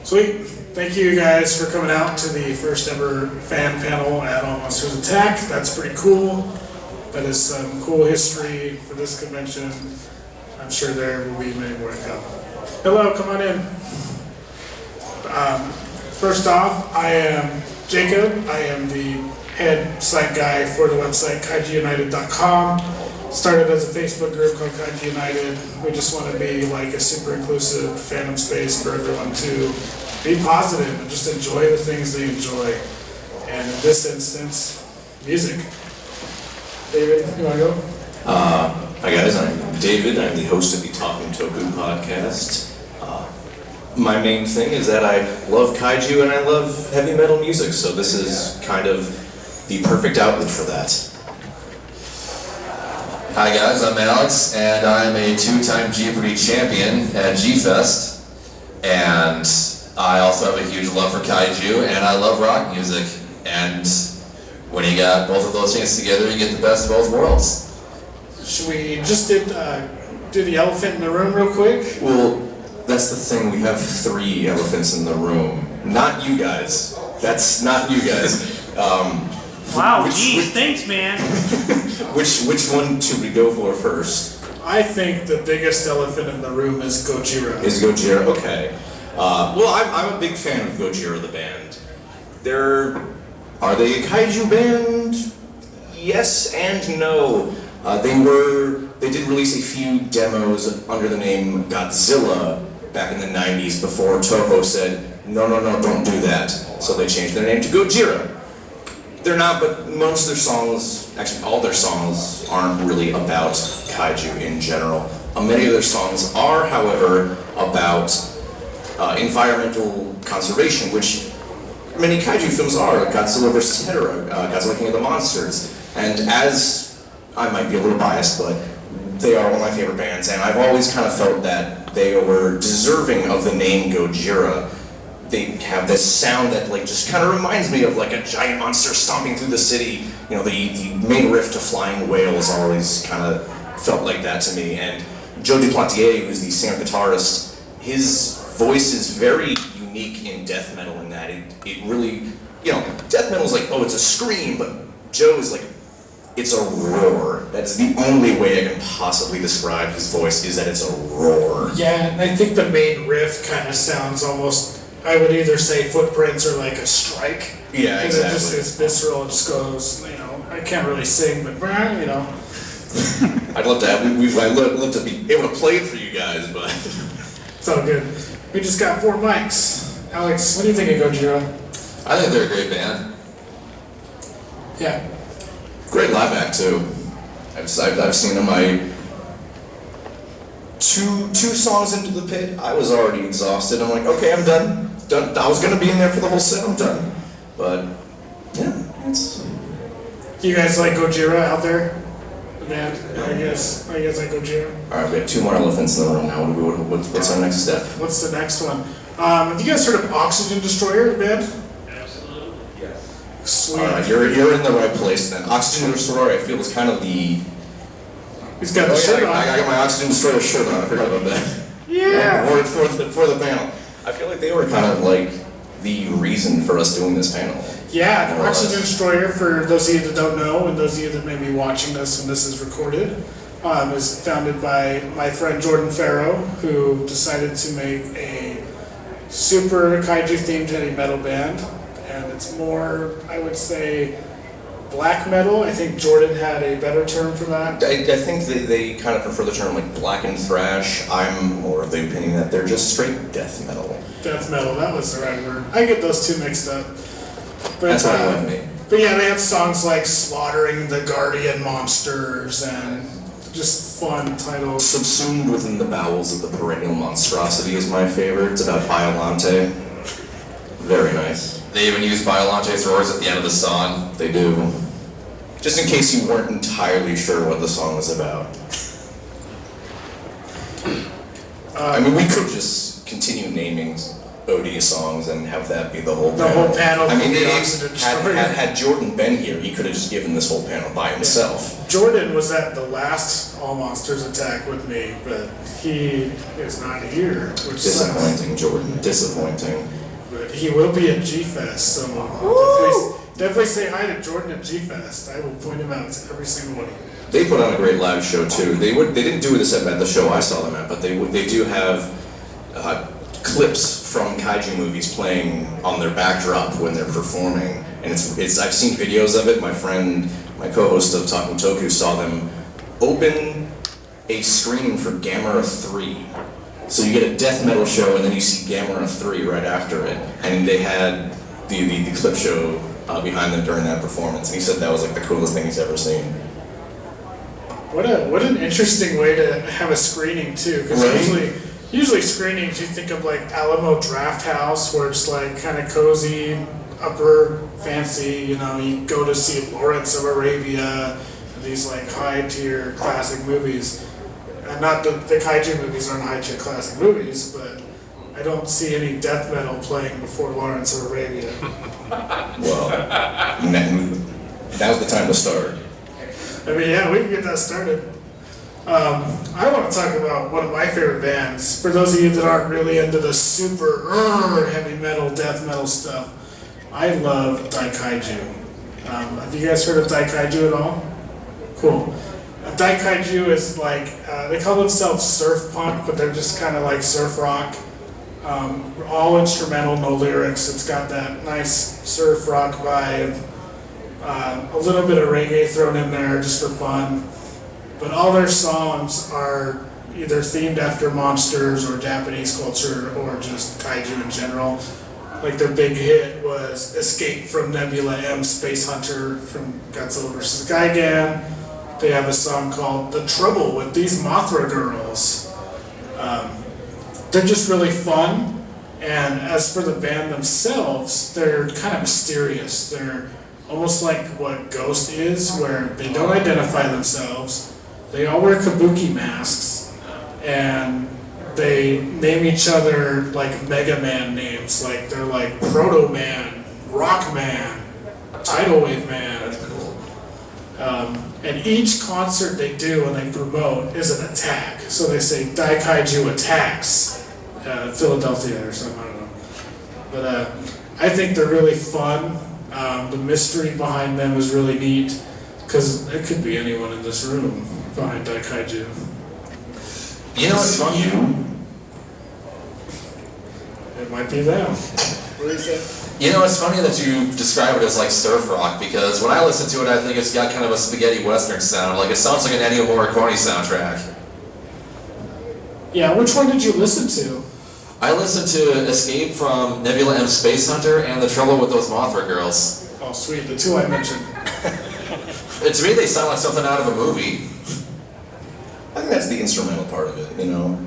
Sweet. Thank you guys for coming out to the first ever fan panel at All Monsters Attack. That's pretty cool. That is some cool history for this convention. I'm sure there will be many more to come. Hello, come on in. First off, I am Jacob. I am the head site guy for the website kaijuunited.com. Started as a Facebook group called Kaiju United. We just want to be like a super inclusive fandom space for everyone to be positive and just enjoy the things they enjoy. And in this instance, music. David, you want to go? Hi guys, I'm David. I'm the host of the Talking Toku podcast. My main thing is that I love kaiju and I love heavy metal music, so this is kind of the perfect outlet for that. Hi guys, I'm Alex, and I'm a two-time Jeopardy champion at G-Fest, and I also have a huge love for kaiju, and I love rock music, and when you got both of those things together, you get the best of both worlds. Should we just do the elephant in the room real quick? Well, that's the thing, we have 3 elephants in the room. Not you guys. That's not you guys. Wow, geez, thanks, man. Which one should we go for first? I think the biggest elephant in the room is Gojira. Is Gojira, okay. Well, I'm a big fan of Gojira, the band. Are they a kaiju band? Yes and no. They did release a few demos under the name Godzilla back in the 90s before Toho said, no, don't do that. So they changed their name to Gojira. They're not, but most of their songs, actually all their songs, aren't really about kaiju in general. Many of their songs are, however, about environmental conservation, which many kaiju films are, like Godzilla vs. Hedorah, Godzilla King of the Monsters. And as, I might be a little biased, but they are one of my favorite bands, and I've always kind of felt that they were deserving of the name Gojira. They have this sound that like just kind of reminds me of like a giant monster stomping through the city. You know, the main riff to Flying Whales always kind of felt like that to me. And Joe Duplantier, who's the singer-guitarist, his voice is very unique in death metal in that it really, you know, death metal is like, oh, it's a scream, but Joe is like, it's a roar. That is the only way I can possibly describe his voice, is that it's a roar. Yeah, and I think the main riff kind of sounds almost, I would either say footprints or like a strike. Yeah, exactly. Because it just is visceral, it just goes, you know, I can't really sing, but, you know. I'd love to be able to play it for you guys, but... It's all good. We just got 4 mics. Alex, what do you think of Gojira? I think they're a great band. Yeah. Great live act too. I've seen them. Two songs into the pit, I was already exhausted. I'm like, okay, I'm done. I was gonna be in there for the whole set. I'm done. But yeah, it's. Do you guys like Gojira out there? The band? I guess you guys like Gojira. All right, we have 2 more elephants in the room now. What's our next step? What's the next one? Have you guys heard of Oxygen Destroyer, the band? Sweet. Alright, you're in the right place then. Oxygen Destroyer, I feel, is kind of the... He's got the shirt on. I got my Oxygen Destroyer shirt on, I forgot about that. Yeah! For the panel. I feel like they were kind of like the reason for us doing this panel. Yeah, the Oxygen Destroyer, for those of you that don't know, and those of you that may be watching this when this is recorded, is founded by my friend Jordan Farrow, who decided to make a super kaiju-themed heavy metal band. And it's more, I would say, black metal. I think Jordan had a better term for that. I think they kind of prefer the term like black and thrash. I'm more of the opinion that they're just straight death metal. Death metal, that was the right word. I get those 2 mixed up. But, that's why you love me. But yeah, they have songs like Slaughtering the Guardian Monsters and just fun titles. Subsumed Within the Bowels of the Perennial Monstrosity is my favorite. It's about Biolante. Very nice. They even use Biolante's roars at the end of the song. They do. Just in case you weren't entirely sure what the song was about. I mean, we could just continue naming OD songs and have that be the whole panel. The whole panel. I mean, had Jordan been here, he could have just given this whole panel by himself. Yeah. Jordan was at the last All Monsters Attack with me, but he is not here, which Disappointing, sucks. Jordan, disappointing. but he will be at G-Fest, so definitely say hi to Jordan at G-Fest. I will point him out to every single one of you. They put on a great live show too. They didn't do this at the show I saw them at, but they do have clips from kaiju movies playing on their backdrop when they're performing, and it's I've seen videos of it. My friend, my co-host of Talking Toku, saw them open a screening for Gamera 3. So you get a death metal show, and then you see Gamera 3 right after it, and they had the clip show behind them during that performance. And he said that was like the coolest thing he's ever seen. What an interesting way to have a screening too, because usually screenings you think of like Alamo Draft House, where it's like kind of cozy, upper fancy. You know, you go to see Lawrence of Arabia, these like high tier classic movies. And not the kaiju movies aren't high tier classic movies, but I don't see any death metal playing before Lawrence of Arabia. Well, now's the time to start. I mean, yeah, we can get that started. I want to talk about one of my favorite bands. For those of you that aren't really into the super heavy metal, death metal stuff, I love Kaiju. Have you guys heard of Kaiju at all? Cool. Kaiju is like, they call themselves surf punk, but they're just kind of like surf rock. All instrumental, no lyrics. It's got that nice surf rock vibe. A little bit of reggae thrown in there just for fun. But all their songs are either themed after monsters or Japanese culture or just kaiju in general. Like their big hit was Escape from Nebula M, Space Hunter from Godzilla vs. Gigan. They have a song called The Trouble with These Mothra Girls. They're just really fun. And as for the band themselves, they're kind of mysterious. They're almost like what Ghost is, where they don't identify themselves. They all wear kabuki masks, and they name each other like Mega Man names. Like they're like Proto Man, Rock Man, Tidal Wave Man. And each concert they do when they promote is an attack. So they say Daikaiju attacks, Philadelphia or something, I don't know. But I think they're really fun. The mystery behind them is really neat, because it could be anyone in this room behind Daikaiju. You know what's funny? It might be them. What is it? You know, it's funny that you describe it as like surf rock, because when I listen to it, I think it's got kind of a spaghetti western sound. Like it sounds like an Ennio Morricone soundtrack. Yeah, which one did you listen to? I listened to Escape from Nebula M, Space Hunter, and The Trouble with Those Mothra Girls. Oh, sweet, the two I mentioned. To me, they sound like something out of a movie. I think that's the instrumental part of it, you know.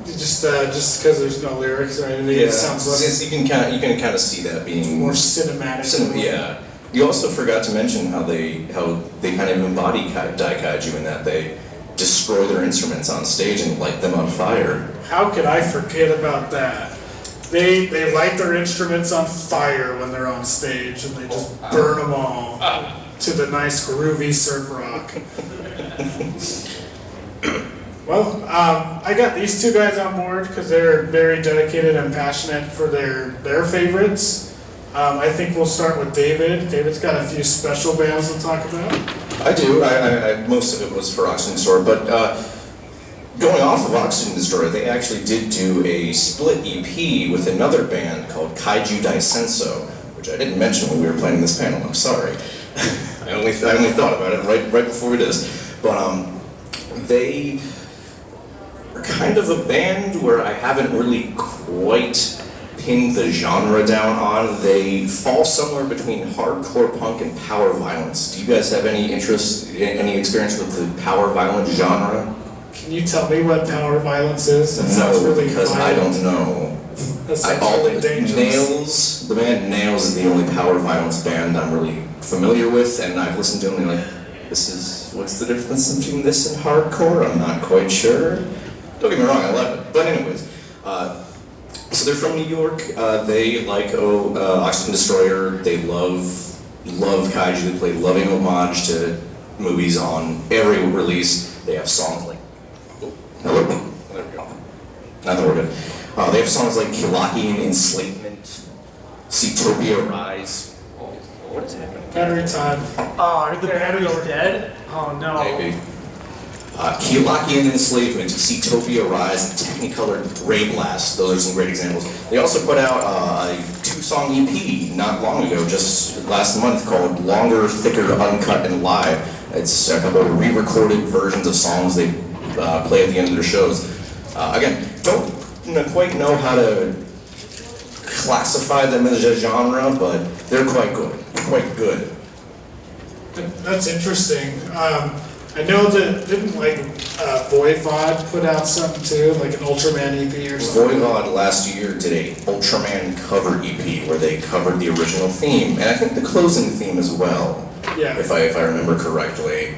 Just because there's no lyrics or anything, Yeah, it sounds like you can kind of see that being more cinematic. Yeah. You also forgot to mention how they kind of embody Daikaiju in that they destroy their instruments on stage and light them on fire. How could I forget about that? They light their instruments on fire when they're on stage, and they just burn them all to the nice groovy surf rock. Well, I got these two guys on board because they're very dedicated and passionate for their favorites. I think we'll start with David. David's got a few special bands to talk about. I do. I most of it was for Oxygen Destroyer, but going off of Oxygen Destroyer, they actually did do a split EP with another band called Kaiju Daisenso, which I didn't mention when we were planning this panel. I'm sorry. I only thought about it right before this, but they are kind of a band where I haven't really quite pinned the genre down on. They fall somewhere between hardcore punk and power violence. Do you guys have any experience with the power violence genre? Can you tell me what power violence is? That sounds really because I violent. don't know. That sounds really dangerous. Nails, the band Nails is the only power violence band I'm really familiar with, and I've listened to them and like, what's the difference between this and hardcore? I'm not quite sure. Don't get me wrong, I love it. But anyways, so they're from New York. They like Oxygen Destroyer. They love kaiju. They play loving homage to movies on every release. They have songs like, hello, there we go. I thought we're good. They have songs like Kilakian Enslavement, Seatopia Rise. What is happening? Battery time. Oh, the battery's dead? Oh no. Maybe. Kilakian Enslavement, Seatopia Rise, and Technicolor Ray Blast. Those are some great examples. They also put out a 2-song EP not long ago, just last month, called Longer, Thicker, Uncut, and Live. It's a couple of re-recorded versions of songs they play at the end of their shows. Again, don't quite know how to classify them as a genre, but they're quite good. Quite good. That's interesting. I know that didn't Voivod put out something too, like an Ultraman EP or something. Voivod last year did a Ultraman cover EP where they covered the original theme, and I think the closing theme as well. Yeah. If I remember correctly.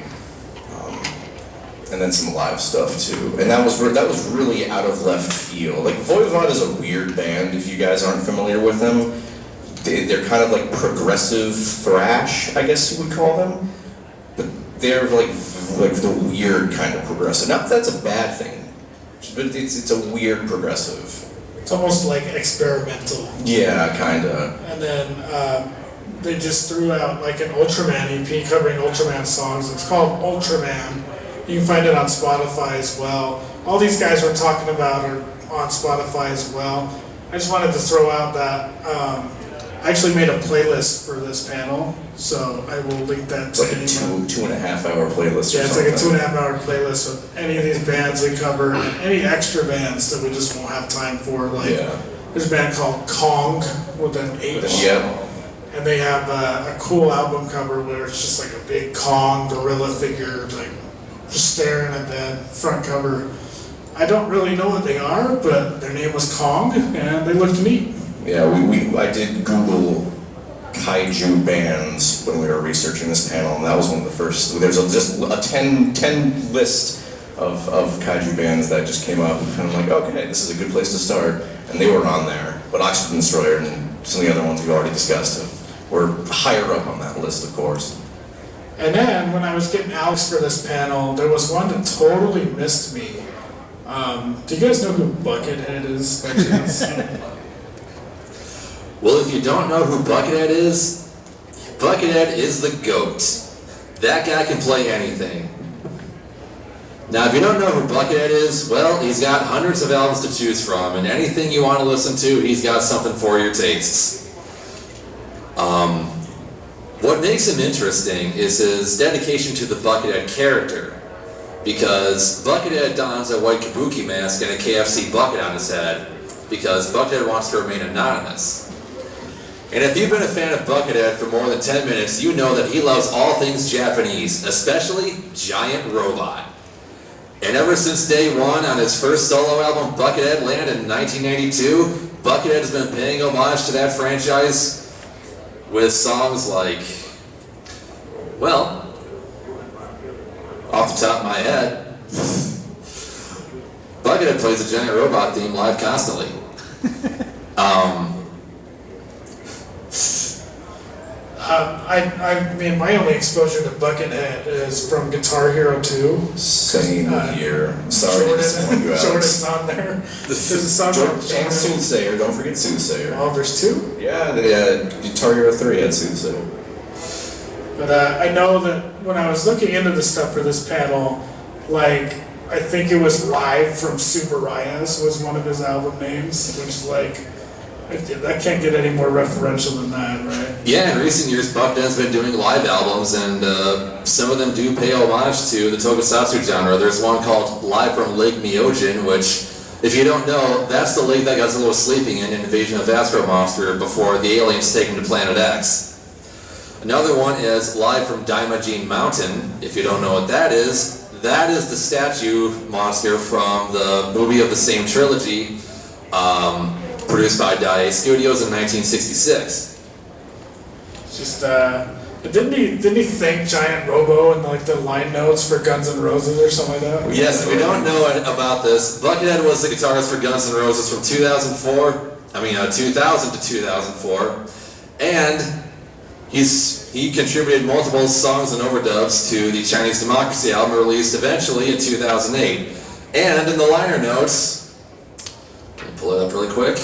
And then some live stuff too, and that was really out of left field. Like Voivod is a weird band if you guys aren't familiar with them. They're kind of like progressive thrash, I guess you would call them. But they're like the weird kind of progressive. Not that that's a bad thing, but it's a weird progressive. It's almost like experimental. Yeah, kinda. And then they just threw out like an Ultraman EP covering Ultraman songs. It's called Ultraman. You can find it on Spotify as well. All these guys we're talking about are on Spotify as well. I just wanted to throw out that I actually made a playlist for this panel, so I will link that It's to like a anyone. 2.5 hour playlist. Yeah, or it's like a something. 2.5 hour playlist with any of these bands we cover, and any extra bands that we just won't have time for. Like, Yeah. there's a band called Kong with an H. Yeah. And they have a cool album cover where it's just like a big Kong gorilla figure, like just staring at that front cover. I don't really know what they are, but their name was Kong, and they looked neat. Yeah, I did Google Kaiju bands when we were researching this panel, and that was one of the first. There's just a 10 list of Kaiju bands that just came up, and I'm like, okay, this is a good place to start. And they were on there, but Oxygen Destroyer and some of the other ones we've already discussed were higher up on that list, of course. And then when I was getting Alex for this panel, there was one that totally missed me. Do you guys know who Buckethead is by chance? Well, if you don't know who Buckethead is the GOAT. That guy can play anything. Now, if you don't know who Buckethead is, well, he's got hundreds of albums to choose from, and anything you want to listen to, he's got something for your tastes. What makes him interesting is his dedication to the Buckethead character, because Buckethead dons a white kabuki mask and a KFC bucket on his head, because Buckethead wants to remain anonymous. And if you've been a fan of Buckethead for more than 10 minutes, you know that he loves all things Japanese, especially Giant Robot. And ever since day one on his first solo album, Buckethead Land in 1992, Buckethead has been paying homage to that franchise with songs like, well, off the top of my head, Buckethead plays the Giant Robot theme live constantly. I mean, my only exposure to Buckethead is from Guitar Hero 2. Same here. Sorry to disappoint you, Alex. Jordan's on there. There's a song And called Jordan. Soothsayer, don't forget Soothsayer. Oh, there's two? Yeah, the Guitar Hero 3 had Soothsayer. But I know that when I was looking into the stuff for this panel, like, I think it was Live from Subarayas was one of his album names, which, like, I can't get any more referential than that, right? Yeah, in recent years, Buckethead's been doing live albums, and some of them do pay homage to the tokusatsu genre. There's one called Live from Lake Myojin, which, if you don't know, that's the lake that Godzilla was sleeping in Invasion of Astro Monster before the aliens take him to Planet X. Another one is Live from Daimajin Mountain. If you don't know what that is the statue monster from the movie of the same trilogy, produced by Daiei Studios in 1966. It's just, didn't he thank Giant Robo in like the line notes for Guns N' Roses or something like that? Yes, if you don't know about this, Buckethead was the guitarist for Guns N' Roses from 2000 to 2004, and he contributed multiple songs and overdubs to the Chinese Democracy album released eventually in 2008. And in the liner notes, let me pull it up really quick.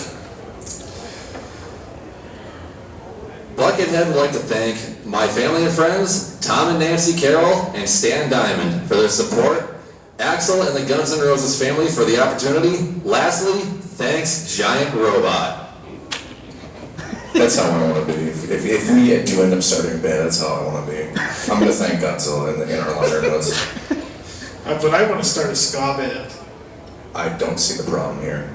Buckethead would like to thank my family and friends, Tom and Nancy Carroll, and Stan Diamond for their support, Axel and the Guns N' Roses family for the opportunity. Lastly, thanks, Giant Robot. That's how I want to be. If we do end up starting a band, that's how I want to be. I'm going to thank Godzilla in our liner notes. But I want to start a ska band. I don't see the problem here.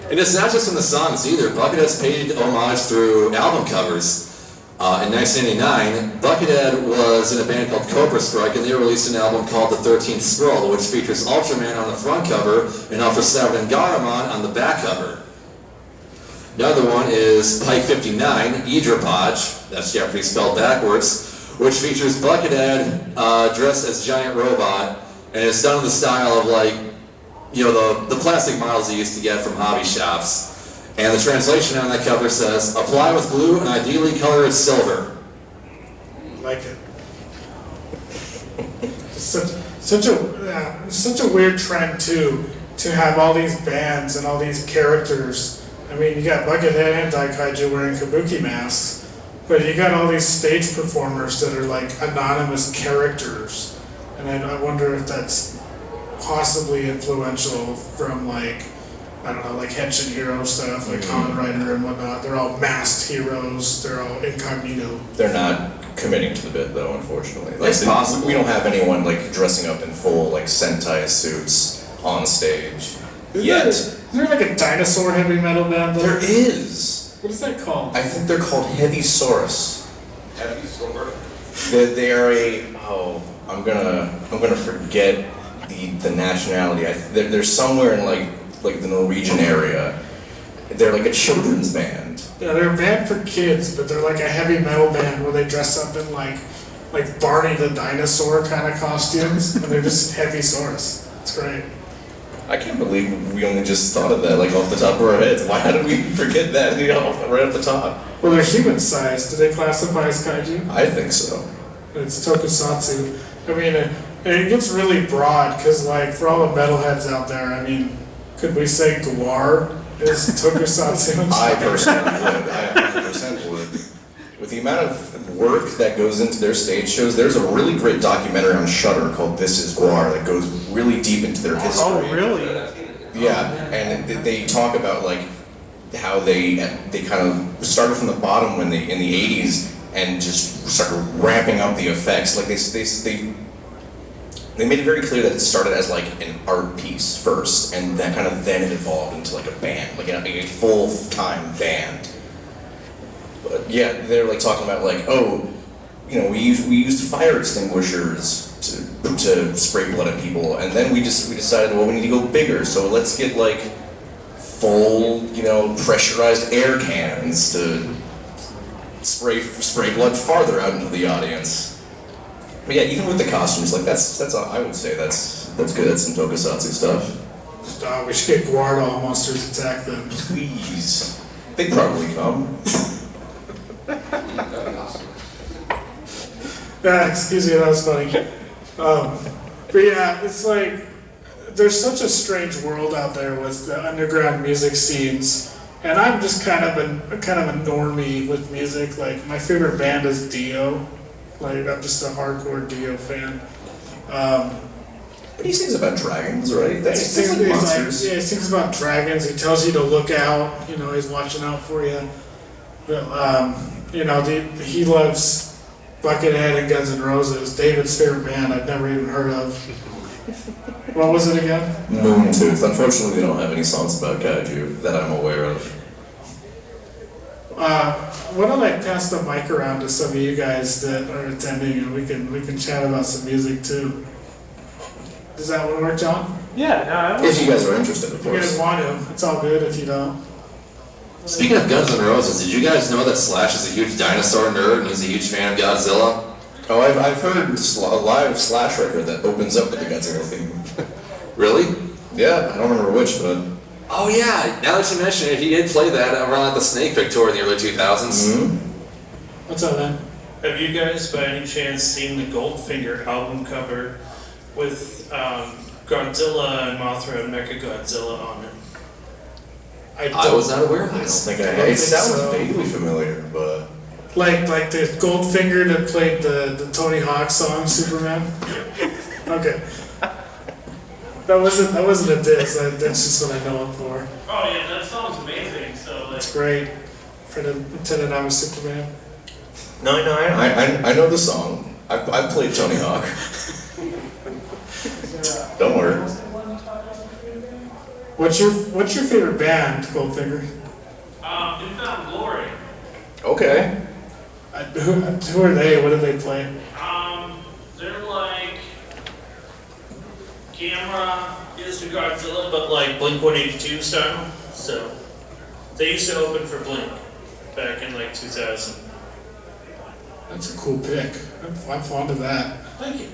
And it's not just in the songs either. Buckethead's paid homage through album covers. In 1989, Buckethead was in a band called Cobra Strike, and they released an album called The 13th Scroll, which features Ultraman on the front cover and Ultra Seven and Garamon on the back cover. Another one is Pike 59, Idropaj, that's Japanese spelled backwards, which features Buckethead dressed as Giant Robot, and it's done in the style of like, you know, the plastic models you used to get from hobby shops. And the translation on that cover says, apply with glue and ideally color it silver. Like it. Such a weird trend too, to have all these bands and all these characters. I mean, you got Buckethead and Kaiju wearing kabuki masks, but you got all these stage performers that are like anonymous characters. And I wonder if that's possibly influential from like, I don't know, like Henshin Hero stuff, like Kamen Rider and whatnot. They're all masked heroes, they're all incognito. They're not committing to the bit though, unfortunately. Like, It's possible. We don't have anyone like dressing up in full like Sentai suits on stage yet. Is there like a dinosaur heavy metal band though? There is. What is that called? I think they're called Heavy Saurus. Heavy Silver. They are I'm gonna forget the nationality. They're somewhere in like the Norwegian area. They're like a children's band. Yeah, they're a band for kids, but they're like a heavy metal band where they dress up in like Barney the dinosaur kind of costumes, and they're just heavy Saurus. It's great. I can't believe we only just thought of that like off the top of our heads. Why did we forget that right off the top? Well, they're human sized. Do they classify as kaiju? I think so. It's tokusatsu. I mean, it gets really broad because, like, for all the metalheads out there, I mean, could we say Gwar is tokusatsu? I personally would. I 100% would. With the amount of work that goes into their stage shows, there's a really great documentary on Shudder called This Is Gwar that goes really deep into their history. Oh, really? Yeah, and they talk about like how they kind of started from the bottom in the 80s and just started ramping up the effects. Like they made it very clear that it started as like an art piece first, and that kind of then it evolved into like a band, like a full-time band. But yeah, they're like talking about like, oh, you know, we used fire extinguishers to spray blood at people, and then we decided, well, we need to go bigger, so let's get like full, you know, pressurized air cans to spray blood farther out into the audience. But yeah, even with the costumes, like that's I would say that's good. That's some tokusatsu stuff. We should get Gwar to all monsters attack them. Please, they'd probably come. Excuse me, that was funny. But yeah, it's like there's such a strange world out there with the underground music scenes, and I'm just kind of a normie with music. Like my favorite band is Dio. Like I'm just a hardcore Dio fan. But he sings about dragons, right? He That's sings, like monsters. he sings about dragons. He tells you to look out. You know, he's watching out for you. But you know, he loves Buckethead and Guns N' Roses. David's favorite band I've never even heard of. What was it again? Moontooth. Unfortunately, they don't have any songs about kaiju that I'm aware of. Why don't I pass the mic around to some of you guys that are attending, and we can chat about some music too. Does that one work, John? Yeah, no, If you guys are interested, of If you guys course. want to, it's all good. If you don't, Speaking of Guns N' Roses, did you guys know that Slash is a huge dinosaur nerd and he's a huge fan of Godzilla? Oh, I've heard a live Slash record that opens up with the Godzilla theme. Really? Yeah, I don't remember which, but. Oh yeah, now that you mention it, he did play that around the Snake Pit tour in the early 2000s. Mm-hmm. what's up, man? Have you guys by any chance seen the Goldfinger album cover with Godzilla and Mothra and Mechagodzilla on it. I was not aware of I don't this. think I I. don't It think sounds so. vaguely familiar, but Like the Goldfinger that played the Tony Hawk song Superman. Okay. That wasn't a diss. That's just what I know him for. Oh yeah, that song's amazing. So like, It's great. For the Lieutenant I was Superman. no, I know the song. I played Tony Hawk. Don't worry. What's your favorite band, Goldfinger? Newfound Glory. Okay. Who are they? What do they play? They're like Gamera is to Godzilla, but like Blink-182 style. So they used to open for Blink back in like 2000. That's a cool pick. I'm fond of that. Thank you.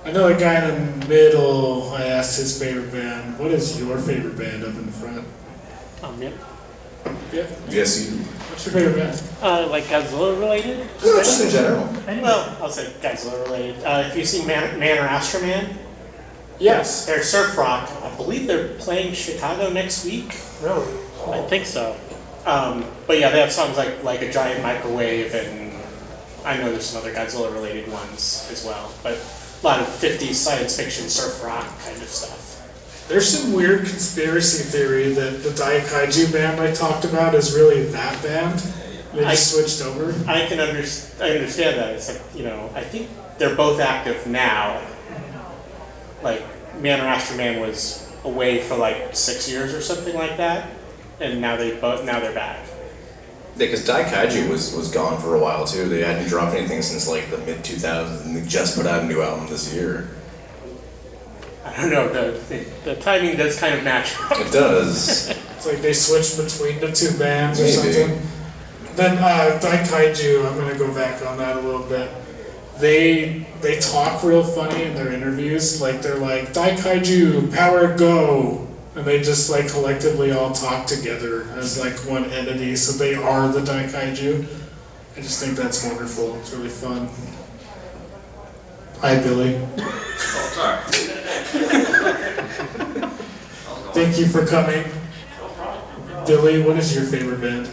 I know the guy in the middle. I asked his favorite band. What is your favorite band up in the front? Yep. Yeah. Yes, you. What's your favorite band? Like Godzilla related? No, just in general. Well, I'll say Godzilla related. If you see Man or Astro Man, Yes. they're surf rock. I believe they're playing Chicago next week. Really? I think so. But yeah, they have songs like A Giant Microwave, and I know there's some other Godzilla related ones as well. But a lot of 50s science fiction surf rock kind of stuff. There's some weird conspiracy theory that the Kaiju band I talked about is really that band. They just switched over. I understand that. It's like, I think they're both active now. Like, Man or Astro Man was away for like 6 years or something like that, and now they're back. Yeah, because Kaiju was gone for a while too. They hadn't dropped anything since like the mid 2000s, and they just put out a new album this year. I don't know, the timing does kind of match up. It does. It's like they switched between the two bands or Maybe. something. Then Kaiju, I'm gonna go back on that a little bit. They talk real funny in their interviews. Like they're like Kaiju, power go, and they just like collectively all talk together as like one entity. So they are the Kaiju. I just think that's wonderful. It's really fun. Hi, Billy. Oh, sorry. Thank you for coming. Billy, what is your favorite band?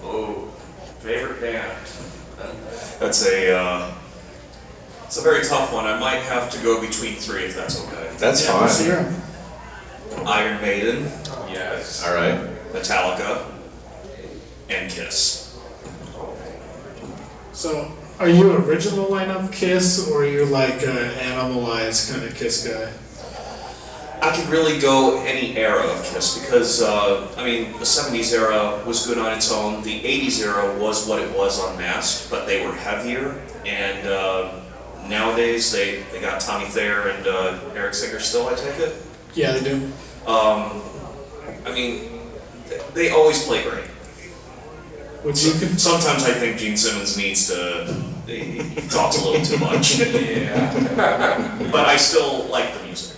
Oh, favorite band. That's it's a very tough one. I might have to go between three if that's okay. That's Let's fine. hear 'em. Iron Maiden, yes. All right. Metallica, and Kiss. So, are you original lineup Kiss, or are you like an Animalized kind of Kiss guy? I could really go any era of Kiss because, the 70s era was good on its own. The 80s era was what it was on Masked, but they were heavier. And nowadays they got Tommy Thayer and Eric Singer still, I take it. Yeah, they do. They always play great. Which you can. Sometimes I think Gene Simmons needs to, he talks a little too much. Yeah. But I still like the music.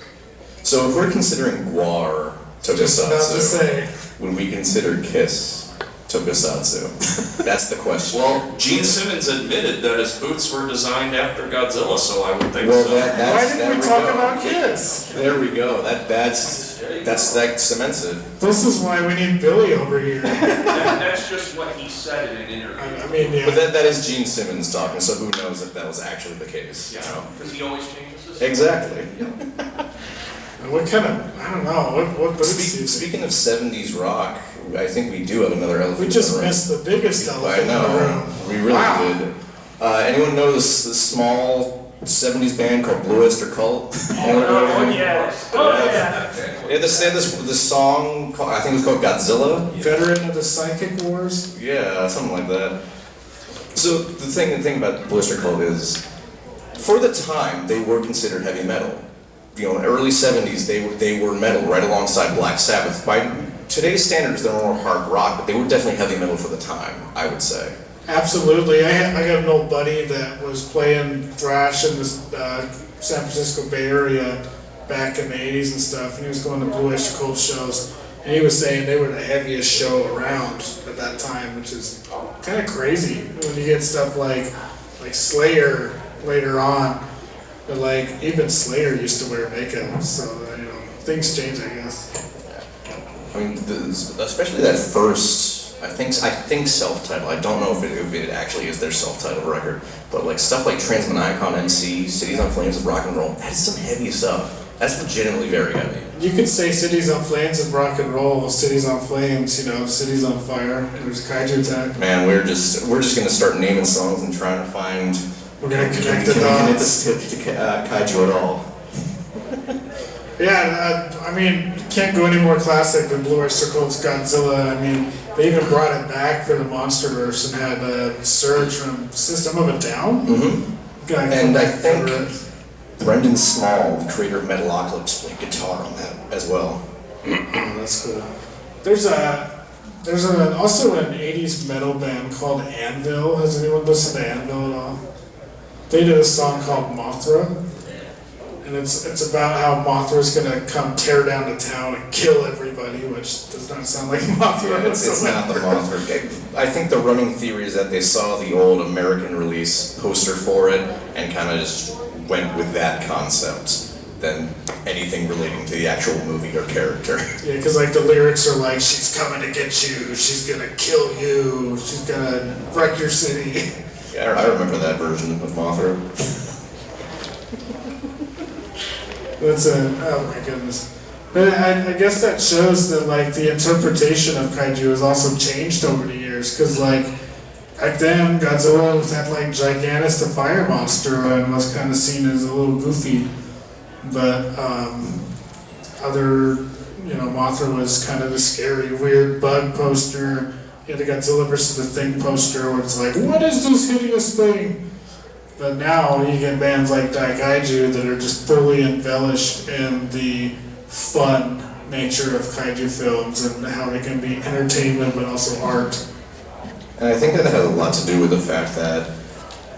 So if we're considering Guar Just about to Tokusatsu, say. would we consider Kiss Tokusatsu? That's the question. Well, Gene Simmons admitted that his boots were designed after Godzilla, so I would think Well, so. Why didn't there we talk go. about Kiss? There we go. That cements it. This is why we need Billy over here. That's just what he said in an interview. I mean, yeah. But that is Gene Simmons talking, so who knows if that was actually the case? You know? Because he always changes his. Exactly. What kind of? I don't know. What boots do you think? Speaking of 70s rock, I think we do have another elephant. We in just the room. missed the biggest I elephant in the know. room. We really Wow. did. Anyone know this small 70s band called Blue Oyster Cult? Oh, yes. Oh, yeah. Yeah, they had this song, I think it was called Godzilla. Veteran of the Psychic Wars. Yeah, something like that. So the thing about Blue Oyster Cult is, for the time, they were considered heavy metal. Early 70s, they were metal right alongside Black Sabbath. By today's standards, they're more hard rock, but they were definitely heavy metal for the time, I would say. Absolutely. I got an old buddy that was playing thrash in the San Francisco Bay Area back in the 80s and stuff, and he was going to Blue Oyster Cult shows, and he was saying they were the heaviest show around at that time, which is kind of crazy when you get stuff like Slayer later on. But like, even Slayer used to wear makeup, so things change, I guess. I mean, especially that first, I think self-title. I don't know if it actually is their self-titled record, but like stuff like Transmonicon NC, Cities on Flames of Rock and Roll, that's some heavy stuff. That's legitimately very heavy. You could say Cities on Flames of Rock and Roll, Cities on Flames, Cities on Fire, and there's Kaiju Attack. Man, we're just gonna start naming songs and trying to find. We're gonna connect the Can we connect dots. this to Kaiju at all? Yeah, I mean, you can't go any more classic than Blue Oyster Cult's Godzilla. I mean, they even brought it back for the Monsterverse and had Surge from System of a Down. Mm-hmm. And I think Brendan Small, the creator of Metalocalypse, played guitar on that as well. Oh, that's cool. There's also an 80s metal band called Anvil. Has anyone listened to Anvil at all? They did a song called Mothra. And it's about how Mothra's gonna come tear down the town and kill everybody, which does not sound like Mothra. Yeah, it's not the Mothra. I think the running theory is that they saw the old American release poster for it and kind of just went with that concept than anything relating to the actual movie or character. Yeah, because like the lyrics are like, she's coming to get you, she's gonna kill you, she's gonna wreck your city. Yeah, I remember that version of Mothra. Oh my goodness. But I guess that shows that like the interpretation of kaiju has also changed over the years, because like back then Godzilla was that like Gigantus the fire monster and was kind of seen as a little goofy, but Mothra was kind of the scary weird bug poster. You had the Godzilla versus the Thing poster where it's like, what is this hideous thing? But now you get bands like Kaiju that are just fully embellished in the fun nature of kaiju films and how they can be entertainment but also art. And I think that has a lot to do with the fact that,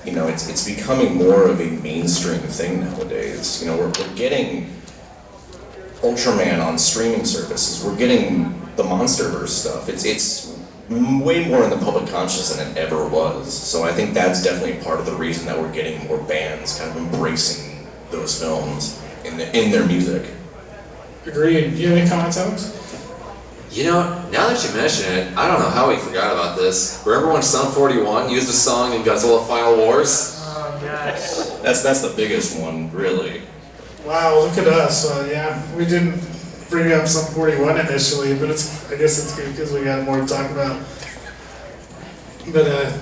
it's becoming more of a mainstream thing nowadays. We're getting Ultraman on streaming services. We're getting the Monsterverse stuff. It's way more in the public conscious than it ever was. So I think that's definitely part of the reason that we're getting more bands kind of embracing those films in their music. Agreed. Do you have any comments, Alex? Now that you mention it, I don't know how we forgot about this. Remember when Sum 41 used a song in Godzilla Final Wars? Oh, yes. That's the biggest one, really. Wow, look at us. Yeah, we didn't bring up Sum 41 initially, but I guess it's good because we got more to talk about. But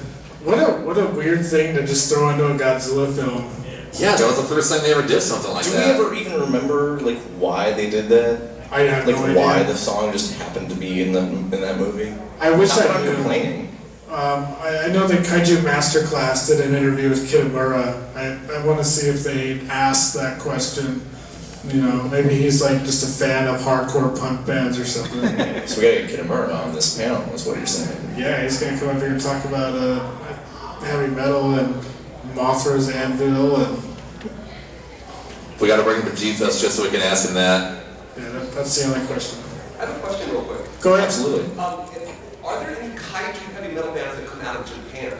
what a weird thing to just throw into a Godzilla film. Yeah, that was the first time they ever did something like Do that. we ever even remember why they did that? I have no idea. Why the song just happened to be in that movie? I wish Not that I I'm knew. complaining. I know that Kaiju Masterclass did an interview with Kitamura. I want to see if they asked that question. Maybe he's just a fan of hardcore punk bands or something. So we gotta get Kitamura on this panel, is what you're saying. Yeah, he's gonna come up here and talk about heavy metal and Mothra's Anvil and. We gotta bring him to G-Fest just so we can ask him that. Yeah, that's the only question. I have a question real quick. Go ahead. Absolutely. Are there any kaiju heavy metal bands that come out of Japan?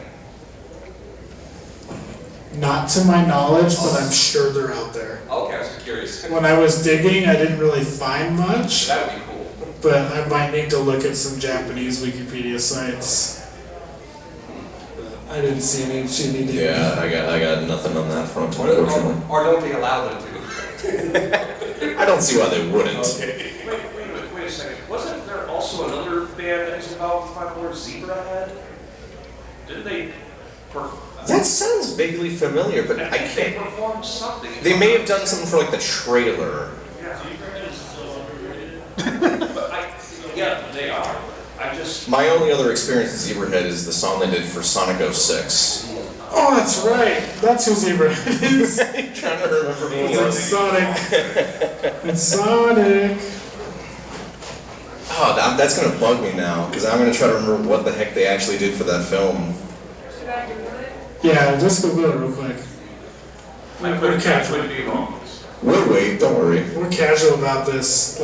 Not to my knowledge, but I'm sure they're out there. Okay, I was just curious. When I was digging, I didn't really find much, That would be cool. but I might need to look at some Japanese Wikipedia sites. I didn't see any. Yeah, I got nothing on that front, unfortunately. Or don't they allow them to? I don't see why they wouldn't. Okay. Wait a second. Wasn't there also another band that was involved with Final Wars, Zebrahead? Didn't they? That sounds vaguely familiar, but I think they can't. performed something. They may have done something for the trailer. Yeah, they are. I just. My only other experience with Zebrahead is the song they did for Sonic 06. Oh, that's right. That's who Zebrahead is. I'm trying to remember who it It's was. Sonic. It's Sonic. Oh, that's gonna bug me now, because I'm gonna try to remember what the heck they actually did for that film. Yeah, just Google it real quick. We're casual. Would be wrong. We'll wait, don't worry. We're casual about this.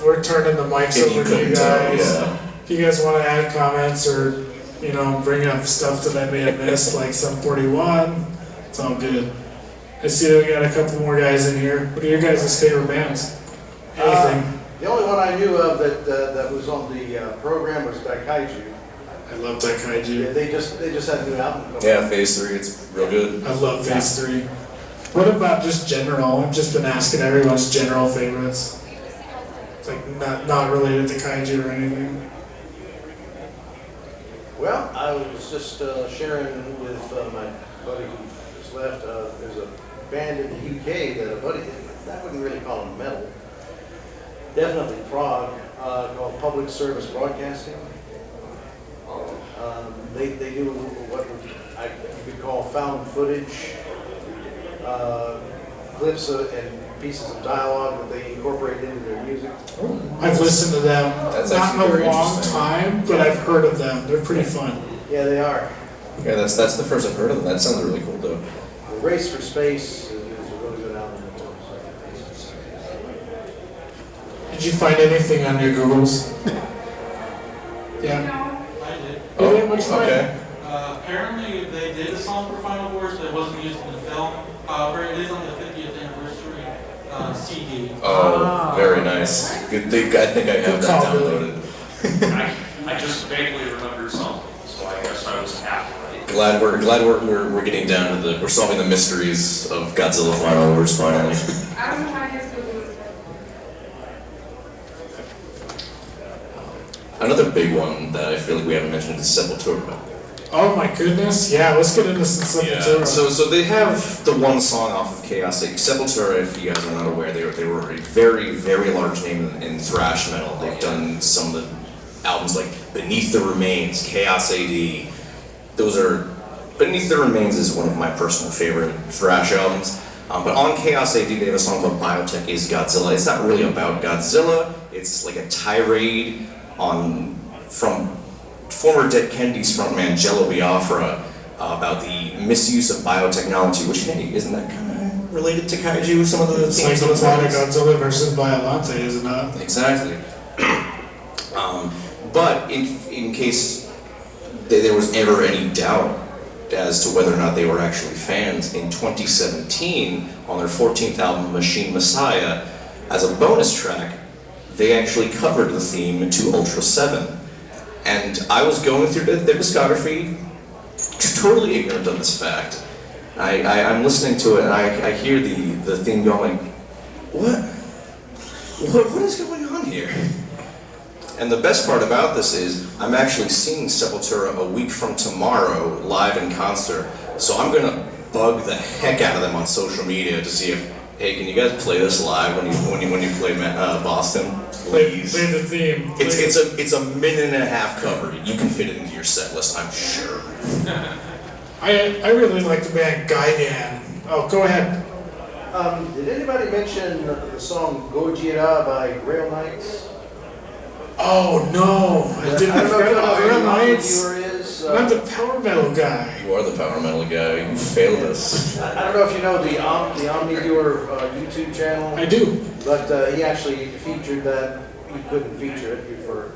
We're turning the mics If you over to couldn't you tell, guys. yeah. If you guys want to add comments or bring up stuff that I may have missed, like Sum 41, it's all good. I see that we got a couple more guys in here. What are your guys' favorite bands? Anything? The only one I knew of that was on the program was Kaiju. I love that Kaiju. Yeah, they just had a new album. coming Yeah, out. Phase 3, it's real good. I love Phase 3. What about just general? I've just been asking everyone's general favorites. It's like not related to Kaiju or anything. Well, I was just sharing with my buddy who just left. There's a band in the UK that a buddy, I wouldn't really call them metal, definitely prog, called Public Service Broadcasting. They do what you could call found footage, clips and pieces of dialogue that they incorporate into their music. I've listened to them, That's not actually in a very long interesting. time, but I've heard of them. They're pretty fun. Yeah, they are. Yeah, that's the first I've heard of them. That sounds really cool though. The Race for Space is a really good album. Did you find anything on your Googles? Yeah. I did. Oh, what'd you find? Okay. Apparently, they did a song for Final Wars, but it wasn't used in the film. However, it is on the 50th anniversary CD. Oh, very nice. Good thing, I think I have Good that call, Billy. downloaded. I just vaguely remember something, so I guess I was half right. Glad we're getting down to we're solving the mysteries of Godzilla Final Wars finally. Another big one that I feel like we haven't mentioned is Sepultura. Oh my goodness, yeah, let's get into some Sepultura. Yeah. So they have the one song off of Chaos. Like Sepultura, if you guys are not aware, they were a very, very large name in thrash metal. They've done some of the albums like Beneath the Remains, Chaos AD. Those are Beneath the Remains is one of my personal favorite thrash albums. But on Chaos AD, they have a song called Biotech is Godzilla. It's not really about Godzilla. It's like a tirade from former Dead Kennedys frontman Jello Biafra about the misuse of biotechnology, which, hey, isn't that kind of related to Kaiju, some of the It's like themes the of plot of Godzilla versus Biollante, is it not? Exactly. But in case there was ever any doubt as to whether or not they were actually fans, in 2017, on their 14th album, Machine Messiah, as a bonus track, they actually covered the theme to Ultra 7. And I was going through their discography, totally ignorant of this fact. I'm listening to it and I hear the theme going, what is going on here? And the best part about this is I'm actually seeing Sepultura a week from tomorrow live in concert. So I'm gonna bug the heck out of them on social media to see if, hey, can you guys play this live when you play Boston? Please. Play the theme. It's a minute and a half cover. You can fit it into your set list, I'm sure. I really like the band Gigan. Oh, go ahead. Did anybody mention the song Gojira by Grail Knights? Oh no, I didn't I don't know forget about who Real the Knights. viewer is. I'm the power metal guy. You are the power metal guy. You failed us. I don't know if you know the Omnivore YouTube channel. I do. But he actually featured that. He couldn't feature it for,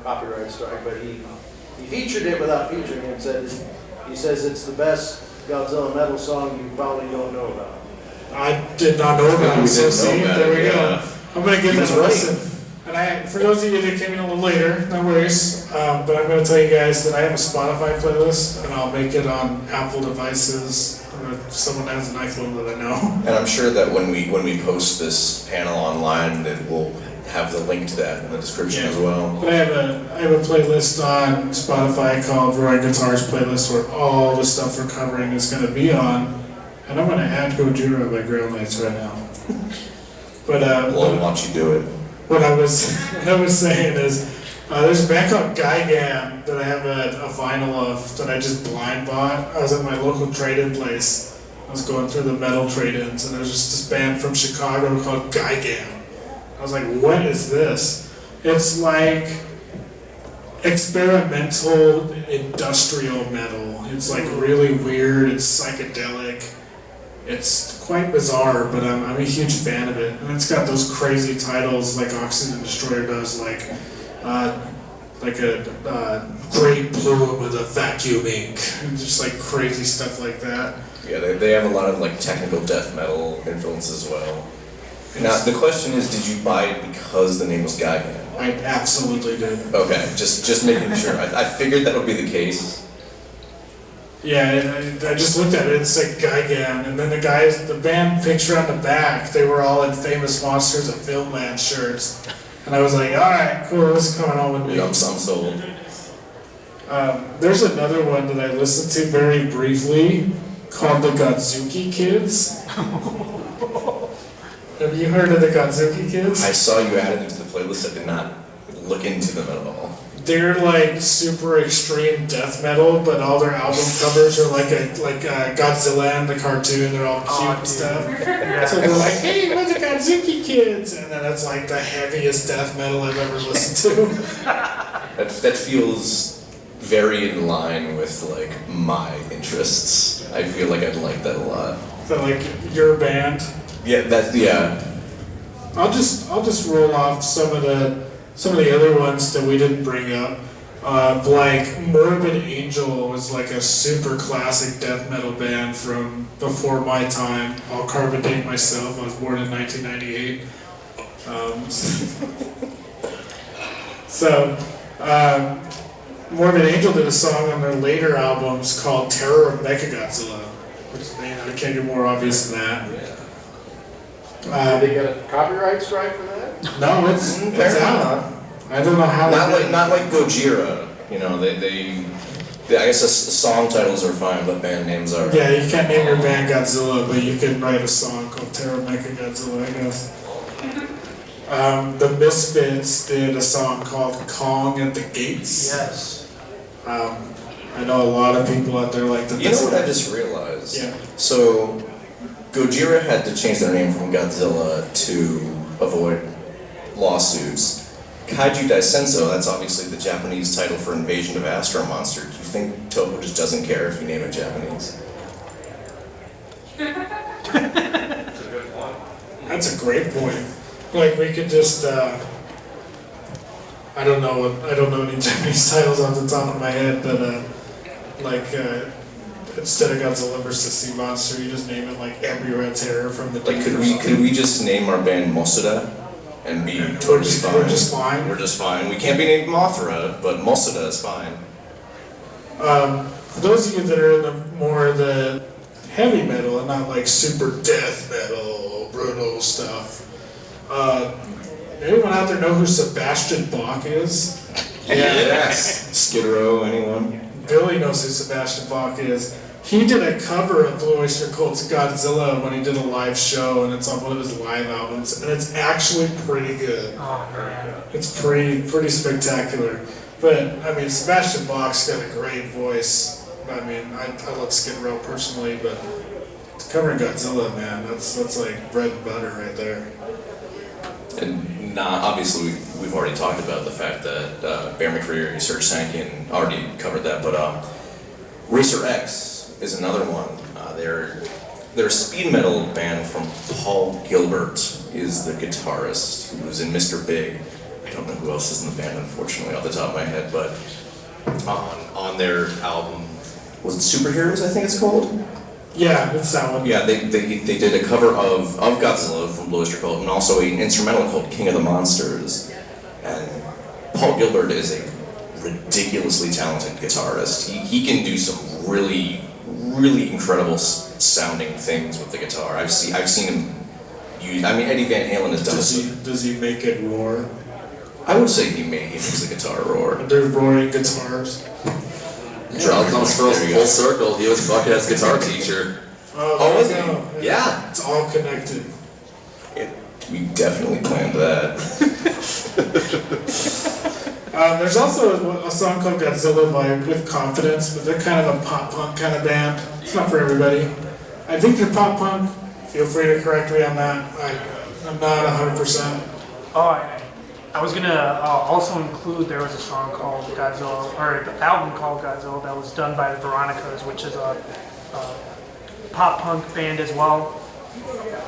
copyright strike, but he featured it without featuring it and he says it's the best Godzilla metal song you probably don't know about. I did not know that. We So didn't know see, about there it, we yeah. go. I'm gonna give He that was a right. listen. And for those of you that came in a little later, no worries. But I'm gonna tell you guys that I have a Spotify playlist, and I'll make it on Apple devices. Or if someone has an iPhone that I know. And I'm sure that when we post this panel online, that we'll have the link to that in the description as well. But I have a playlist on Spotify called Roy Guitars Playlist where all the stuff we're covering is going to be on, and I'm going to add Gojira by Grail Knights right now. But We'll watch you do it. what I was saying is there's a band called Gigan that I have a vinyl of that I just blind bought. I was at my local trade-in place. I was going through the metal trade-ins, and there's just this band from Chicago called Gigan. I was like, what is this? It's like experimental industrial metal. It's like really weird, it's psychedelic. It's quite bizarre, but I'm a huge fan of it. And it's got those crazy titles like Oxygen Destroyer does, like like a great plume with a vacuum ink, and just like crazy stuff like that. Yeah, they have a lot of like technical death metal influence as well. Now the question is, did you buy it because the name was Gigan? I absolutely did. Okay, just making sure. I figured that would be the case. Yeah, and I just looked at it, it's like Gigan, and then the band picture on the back, they were all in Famous Monsters of Filmland shirts. And I was like, alright, cool, this is coming on with me. I'm sold. There's another one that I listened to very briefly called the Godzuki Kids. Have you heard of the Godzuki Kids? I saw you added it to the playlist. I did not look into them at all. They're like super extreme death metal, but all their album covers are like Godzilla and the cartoon. They're all cute and stuff. So they're like, "Hey, we're the Godzuki Kids," and then it's like the heaviest death metal I've ever listened to. That feels very in line with like my interests. I feel like I'd like that a lot. So like your band. Yeah, I'll just roll off some of the other ones that we didn't bring up. Like Morbid Angel was like a super classic death metal band from before my time. I'll carbon date myself. I was born in 1998. Morbid Angel did a song on their later albums called Terror of Mechagodzilla, which I can't get more obvious than that. Did they get a copyright strike for that? No, it's out. I don't know how. Not like Gojira. You know, they I guess song titles are fine, but band names are. Yeah, you can't name your band Godzilla, but you can write a song called Terror Mechagodzilla, I guess. The Misfits did a song called Kong at the Gates. Yes. I know a lot of people out there like that. You know what I just realized? Yeah. So, Gojira had to change their name from Godzilla to avoid lawsuits. Kaiju Daisenso, that's obviously the Japanese title for Invasion of Astro Monster. Do you think Toho just doesn't care if you name it Japanese? That's a good point. That's a great point. Like we could just, I don't know any Japanese titles off the top of my head, but instead of Godzilla vs. Sea Monster, you just name it like Embryo Terror from the Like, Deep. could we just name our band Mosuda and be totally fine? We're just fine. We're just fine. We can't be named Mothra, but Mosuda is fine. For those of you that are in the heavy metal and not like super death metal, brutal stuff, anyone out there know who Sebastian Bach is? Yes. Skid Row, anyone? Billy knows who Sebastian Bach is. He did a cover of Blue Oyster Cult's Godzilla when he did a live show, and it's on one of his live albums, and it's actually pretty good. Oh man. It's pretty spectacular. But I mean, Sebastian Bach's got a great voice. I mean, I love Skid Row personally, but covering Godzilla, man, that's like bread and butter right there. And obviously we've already talked about the fact that Bear McCreary, Serge Tankian already covered that, but Racer X is another one. They're a speed metal band from Paul Gilbert is the guitarist who was in Mr. Big. I don't know who else is in the band, unfortunately, off the top of my head, but on their album, was it Superheroes, I think it's called? Yeah, it's that one. Yeah, they did a cover of Godzilla from Blue Oyster Cult and also an instrumental called King of the Monsters. And Paul Gilbert is a ridiculously talented guitarist. He can do some really, really incredible sounding things with the guitar. I've seen him use. I mean, Eddie Van Halen has done it. Does he make it roar? I would say he makes the guitar roar. They're roaring guitars. It comes full circle. He was Buckethead's guitar teacher. Oh, was he? Yeah. It's all connected. We definitely planned that. There's also a song called Godzilla with Confidence, but they're kind of a pop punk kind of band. It's not for everybody. I think they're pop punk. Feel free to correct me on that. I'm not 100%. Oh, I was gonna also include there was a song called Godzilla, or the album called Godzilla that was done by the Veronicas, which is a pop punk band as well.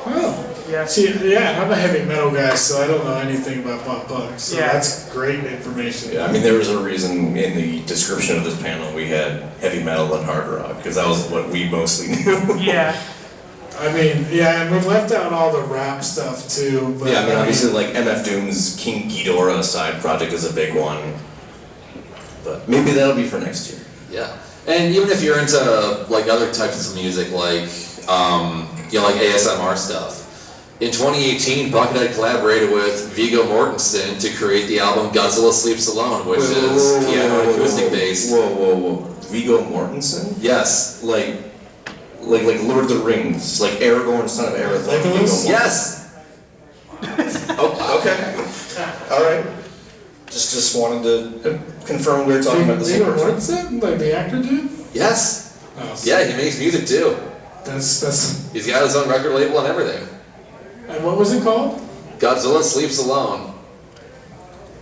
Oh. Yeah. See, yeah, I'm a heavy metal guy, so I don't know anything about pop punk. So Yeah. that's great information. Yeah, I mean, there was a reason in the description of this panel we had heavy metal and hard rock, because that was what we mostly knew. Yeah. I mean, yeah, and we left out all the rap stuff too. But Yeah, I mean, obviously, like, MF Doom's King Ghidorah side project is a big one. But maybe that'll be for next year. Yeah, and even if you're into like other types of music, like like ASMR stuff. In 2018, Buckethead collaborated with Viggo Mortensen to create the album Godzilla Sleeps Alone, which is piano and acoustic based. Whoa. Viggo Mortensen? Yes. Like Lord of the Rings, like Aragorn, son of Arathorn. Like Viggo those? Mortensen. Yes. Oh, okay. All right. Just wanted to confirm we were talking about the same Viggo person. Mortensen, like the actor dude. Yes. Oh, Yeah, he makes music too. That's. He's got his own record label and everything. And what was it called? Godzilla Sleeps Alone.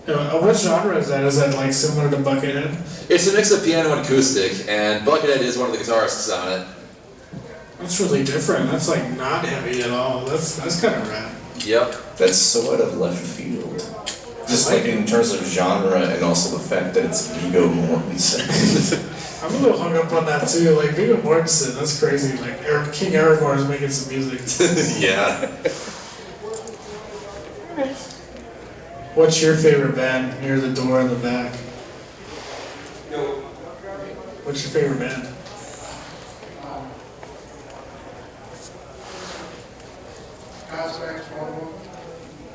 What genre is that? Is that like similar to Buckethead? It's a mix of piano and acoustic, and Buckethead is one of the guitarists on it. That's really different. That's like not heavy at all. That's kind of rad. Yep. That's so out of left field. Just like in terms of genre and also the fact that it's Viggo Mortensen. I'm a little hung up on that too. Like Viggo Mortensen, that's crazy. Like King Aragorn is making some music. Yeah. What's your favorite band near the door in the back? What's your favorite band?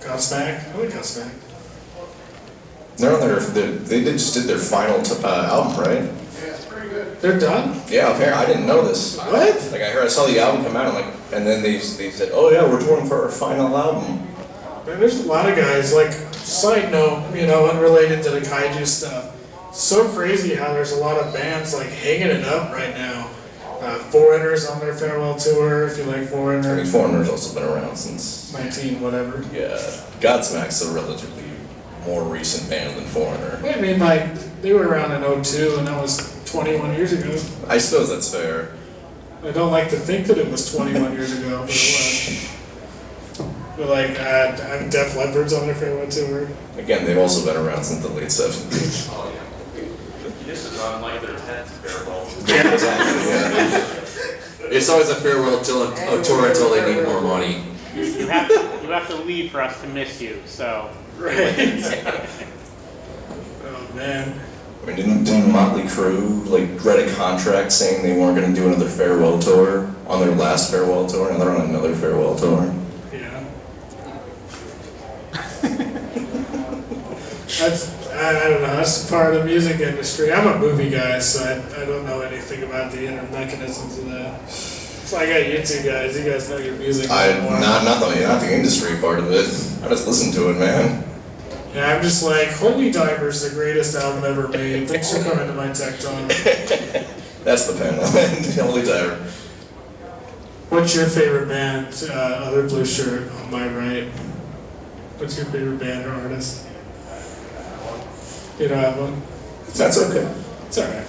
Godsmack? I like Godsmack. They're on they just did their final album, right? They're done? Yeah, apparently I didn't know this. What? Like I saw the album come out, and then they said, oh yeah, we're touring for our final album. Man, there's a lot of guys, like, side note, unrelated to the Kaiju stuff. So crazy how there's a lot of bands, like, hanging it up right now. Foreigner's on their farewell tour, if you like I Foreigner. mean, Foreigner's also been around since 19 whatever. Yeah, Godsmack's a relatively more recent band than Foreigner. I mean, like, they were around in 02, and that was 21 years ago. I suppose that's fair. I don't like to think that it was 21 years ago, but it was. But like, Def Leppard's on their farewell tour. Again, they've also been around since the late 70s. Oh, yeah. This is on like their 10th farewell. Yeah. Yeah. It's always a farewell tour until they need more money. You have to leave for us to miss you, so. Right. Oh man. I mean, didn't Motley Crue like read a contract saying they weren't going to do another farewell tour on their last farewell tour, and they're on another farewell tour? Yeah. I don't know, that's part of the music industry. I'm a movie guy, so I don't know anything about the inner mechanisms of that. So I got you two guys, you guys know your music. Not the industry part of it. I just listen to it, man. Yeah, I'm just like, Holy Diver's the greatest album ever made. Thanks for coming to my tech talk. That's the panel. Holy Diver. What's your favorite band, other blue shirt on my right? What's your favorite band or artist? You don't have one? That's okay. It's alright.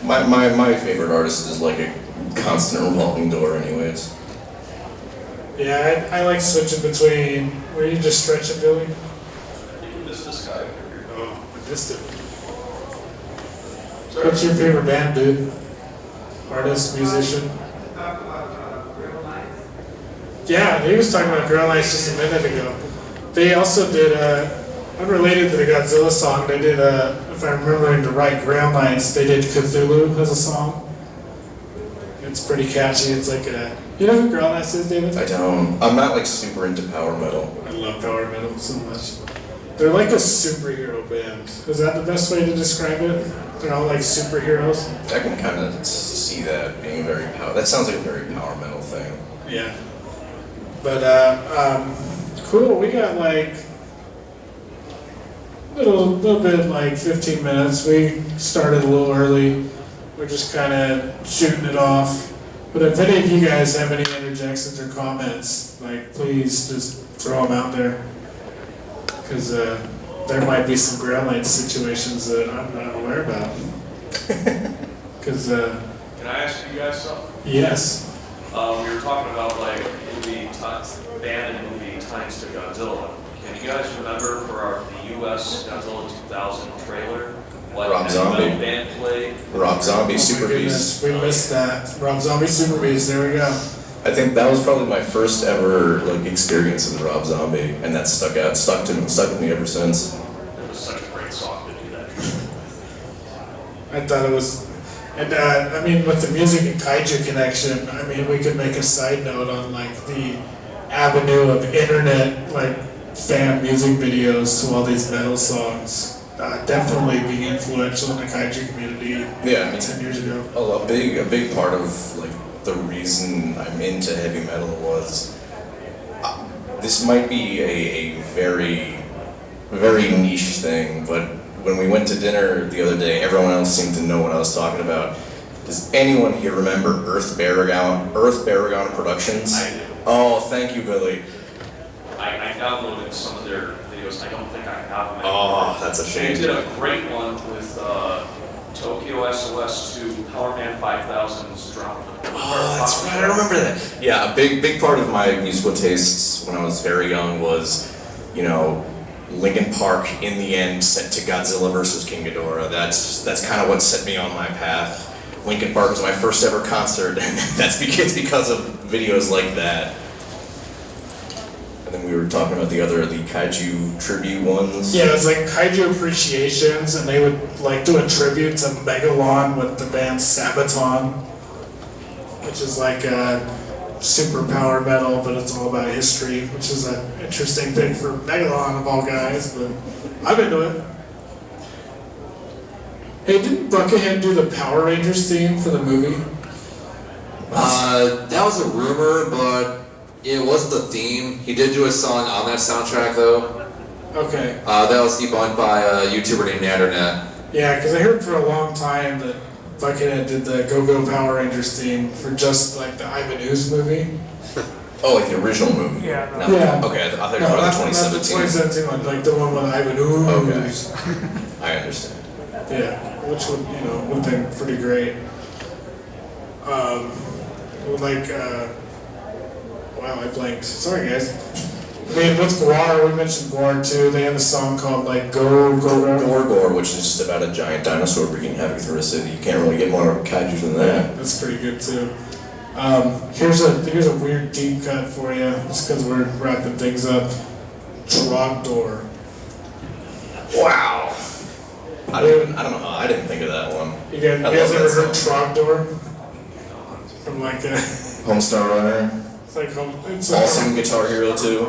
My favorite artist is like a constant revolving door anyways. Yeah, I like switching between, were you just stretching, Billy? This guy. Oh, I missed it. What's your favorite band, dude? Artist, musician? Yeah, he was talking about Girl Nights just a minute ago. They also did, unrelated to the Godzilla song, they did, if I'm remembering the right, Grail Nights, they did Cthulhu as a song. It's pretty catchy, it's like a, you know who Grail Nights is, David? I don't. I'm not like super into power metal. I love power metal so much. They're like a superhero band. Is that the best way to describe it? They're all like superheroes? I can kind of see that being very power. That sounds like a very power metal thing. Yeah. But, cool, we got like little bit like 15 minutes. We started a little early. We're just kind of shooting it off. But if any of you guys have any interjections or comments, like please just throw them out there. Because there might be some Grail Night situations that I'm not aware about. Because, Can I ask you guys something? yes. We were talking about like band and movie ties to Godzilla. Can you guys remember for the U.S. Godzilla 2000 trailer? What Rob Zombie. band played? Rob Zombie, Oh Super my Beast. goodness, we missed that. Rob Zombie Super Beast, there we go. I think that was probably my first ever like experience with Rob Zombie, and that stuck with me ever since. It was such a great song to do that. I thought it was, and I mean, with the music and kaiju connection, I mean, we could make a side note on like the avenue of internet like fan music videos to all these metal songs. Definitely being influential in the kaiju community. Yeah, I mean, 10 years ago. a big part of like the reason I'm into heavy metal was this might be a very niche thing, but when we went to dinner the other day, everyone else seemed to know what I was talking about. Does anyone here remember Earth Baragon Productions? I do. Oh, thank you, Billy. I downloaded some of their videos. I don't think I have them Oh, anymore. that's a They shame. did a great one with Tokyo SOS 2, Power Man 5000's Drop. Oh, that's right. I remember that. Yeah, a big part of my musical tastes when I was very young was, you know, Linkin Park in the end set to Godzilla versus King Ghidorah. That's kind of what set me on my path. Linkin Park was my first ever concert, and that's because of videos like that. And then we were talking about the Kaiju tribute ones. Yeah, it was like kaiju appreciations, and they would like do a tribute to Megalon with the band Sabaton, which is like a super power metal, but it's all about history, which is an interesting thing for Megalon of all guys, but I'm into it. Hey, didn't Buckethead do the Power Rangers theme for the movie? That was a rumor, but it wasn't the theme. He did do a song on that soundtrack, though. Okay. That was debunked by a YouTuber named Natternet. Yeah, because I heard for a long time that Buckethead did the Go-Go Power Rangers theme for just like the Ivan Ooze movie. Oh, like the original movie? Yeah. Not Yeah. Okay, I thought you No, were not about the 2017 one, like the one with Ivan Ooze. Okay. I understand. Yeah, which would, would have been pretty great. Wow, I blanked. Sorry, guys. I mean, with Guar, we mentioned Guar too. They have a song called like Gore, which is just about a giant dinosaur wreaking havoc through a city. You can't really get more kaiju than that. That's pretty good too. Here's a weird deep cut for you, just because we're wrapping things up. Trogdor. Wow. I don't know how I didn't think of that one. You guys ever heard Trogdor? From like a Homestar Runner. It's like Awesome Guitar Hero 2.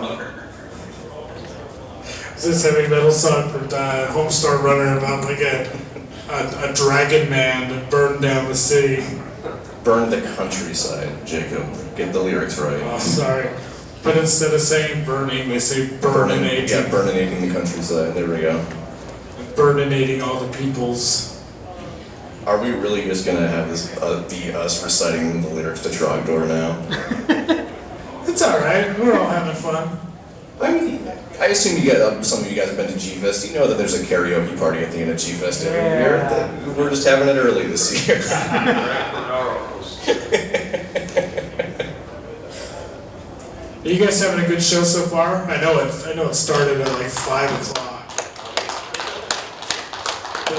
It's this heavy metal song from Homestar Runner about like a dragon man that burned down the city. Burn the countryside, Jacob. Get the lyrics right. Oh, sorry. But instead of saying burning, they say burninating. Yeah, burninating the countryside. There we go. Burninating all the peoples. Are we really just gonna have this be us reciting the lyrics to Trogdor now? It's alright, we're all having fun. I mean, I assume some of you guys have been to G-Fest. You know that there's a karaoke party at the end of G-Fest every year. We're just having it early this year. Are you guys having a good show so far? I know it started at like 5 o'clock. But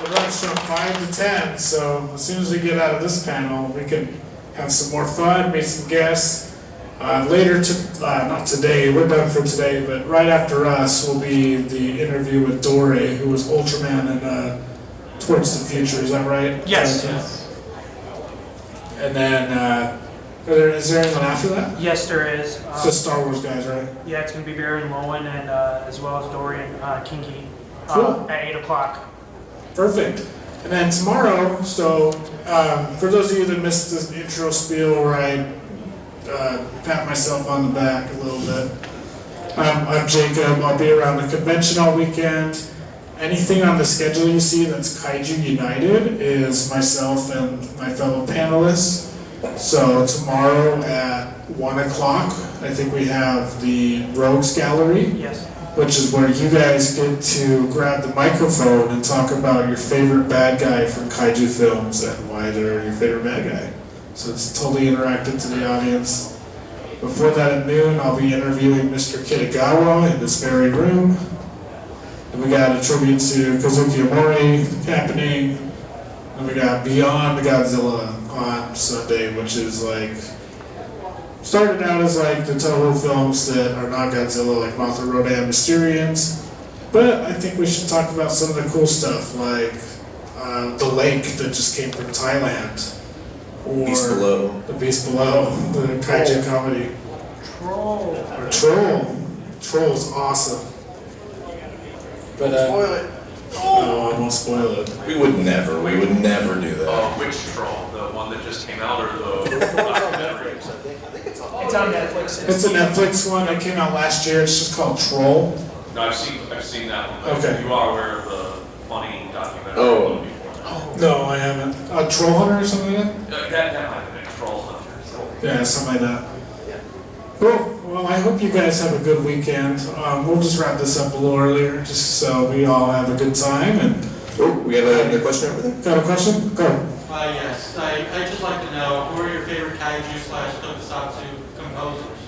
it runs from 5 to 10, so as soon as we get out of this panel, we can have some more fun, meet some guests. Later, not today, we're done for today, but right after us will be the interview with Dore, who was Ultraman in Towards the Future, is that right? Yes. And then, is there anyone after that? Yes, there is. It's the Star Wars guys, right? Yeah, it's going to be Barry and Lowen, and as well as Dorian Kingi Cool. at 8 o'clock. Perfect. And then tomorrow, so for those of you that missed this intro spiel where I pat myself on the back a little bit, I'm Jacob. I'll be around the convention all weekend. Anything on the schedule you see that's Kaiju United is myself and my fellow panelists. So tomorrow at 1 o'clock, I think we have the Rogues Gallery. Yes. Which is where you guys get to grab the microphone and talk about your favorite bad guy from kaiju films and why they're your favorite bad guy. so it's totally interactive to the audience. Before that at noon, I'll be interviewing Mr. Kitagawa in this very room. And we got a tribute to Kazuki Omori happening. And we got Beyond Godzilla on Sunday, which is like, started out as like the Toho films that are not Godzilla, like Mothra, Rodan, Mysterians. But I think we should talk about some of the cool stuff, like the lake that just came from Thailand. Or Beast Below. The Beast Below, the Kaiju comedy. Troll. Or Troll. Troll's awesome. But Spoil it. oh, I won't spoil it. We would never do that. Oh, which troll? The one that just came out, or the It's on documentary? Netflix, I think. I think it's on. It's on Netflix. It's a Netflix one that came out last year. It's just called Troll. No, I've seen that one. Okay. You are aware of the funny documentary? Oh. Before. No, I haven't. Troll Hunter or something like that? That might have been Troll Hunter. Yeah, something like that. Yeah. Cool. Well, I hope you guys have a good weekend. We'll just wrap this up a little earlier, just so we all have a good time. And Oh, we have another question over there? got a question? Go. Yes, I'd just like to know, who are your favorite kaiju / tokusatsu composers?